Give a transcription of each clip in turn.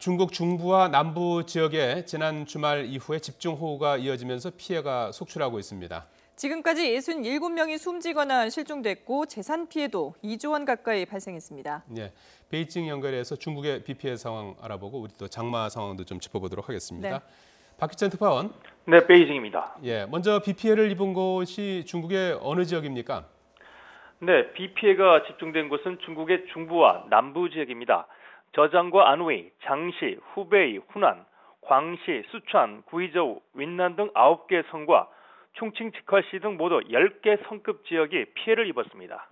중국 중부와 남부 지역에 지난 주말 이후에 집중호우가 이어지면서 피해가 속출하고 있습니다. 지금까지 67명이 숨지거나 실종됐고 재산 피해도 2조 원 가까이 발생했습니다. 네, 베이징 연결해서 중국의 비 피해 상황 알아보고 우리 또 장마 상황도 좀 짚어보도록 하겠습니다. 네. 박희찬 특파원. 네, 베이징입니다. 예, 먼저 비 피해를 입은 곳이 중국의 어느 지역입니까? 네, 비 피해가 집중된 곳은 중국의 중부와 남부 지역입니다. 저장과 안웨이, 장시, 후베이, 후난, 광시, 수촨, 구이저우, 윈난 등 9개 성과 충칭, 직화시 등 모두 10개 성급 지역이 피해를 입었습니다.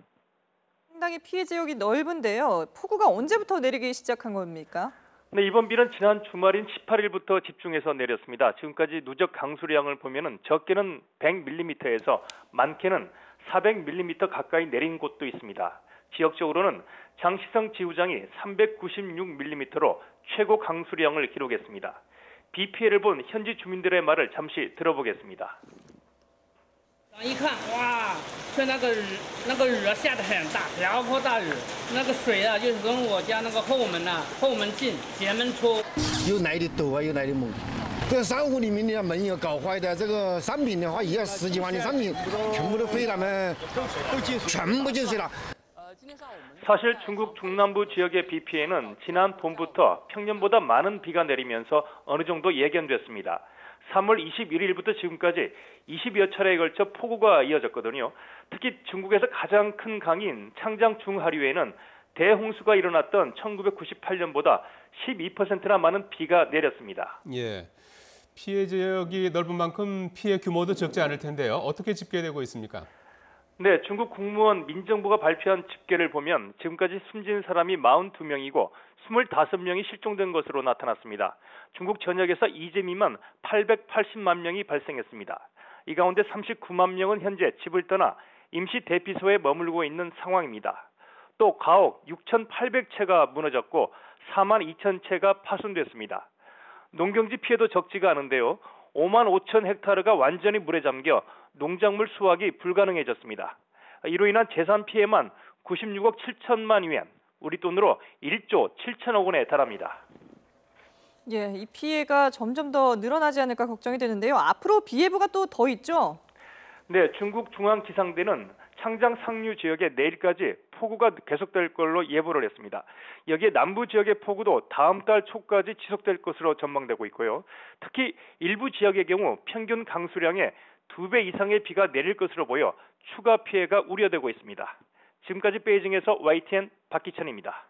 상당히 피해 지역이 넓은데요. 폭우가 언제부터 내리기 시작한 겁니까? 네, 이번 비는 지난 주말인 18일부터 집중해서 내렸습니다. 지금까지 누적 강수량을 보면은 적게는 100mm에서 많게는 400mm 가까이 내린 곳도 있습니다. 지역적으로는 장시성 지구장이 396mm로 최고 강수량을 기록했습니다. 비 피해를 본 현지 주민들의 말을 잠시 들어보겠습니다. 一看，哇，这那个雨下得很大，瓢泼大雨，那个水啊，就是从我家那个后门呐，后门进，前门出。有来的多啊，有来的猛。这商户里面的门要搞坏的，这个商品的话也要10几万的商品，全部都被他们全部进水了。 사실 중국 중남부 지역의 비 피해는 지난 봄부터 평년보다 많은 비가 내리면서 어느 정도 예견됐습니다. 3월 21일부터 지금까지 20여 차례에 걸쳐 폭우가 이어졌거든요. 특히 중국에서 가장 큰 강인 창장 중하류에는 대홍수가 일어났던 1998년보다 12%나 많은 비가 내렸습니다. 예, 피해 지역이 넓은 만큼 피해 규모도 적지 않을 텐데요. 어떻게 집계되고 있습니까? 네, 중국 국무원 민정부가 발표한 집계를 보면 지금까지 숨진 사람이 42명이고 25명이 실종된 것으로 나타났습니다. 중국 전역에서 이재 미만 880만 명이 발생했습니다. 이 가운데 39만 명은 현재 집을 떠나 임시 대피소에 머물고 있는 상황입니다. 또 가옥 6,800채가 무너졌고 4만 2천 채가 파손됐습니다. 농경지 피해도 적지가 않은데요. 5만 5천 헥타르가 완전히 물에 잠겨 농작물 수확이 불가능해졌습니다. 이로 인한 재산 피해만 96억 7천만 위안, 우리 돈으로 1조 7천억 원에 달합니다. 예, 이 피해가 점점 더 늘어나지 않을까 걱정이 되는데요. 앞으로 비 예보가 또 더 있죠? 네, 중국 중앙기상대는 창장 상류 지역에 내일까지 폭우가 계속될 걸로 예보를 했습니다. 여기에 남부 지역의 폭우도 다음 달 초까지 지속될 것으로 전망되고 있고요. 특히 일부 지역의 경우 평균 강수량의 2배 이상의 비가 내릴 것으로 보여 추가 피해가 우려되고 있습니다. 지금까지 베이징에서 YTN 박기찬입니다.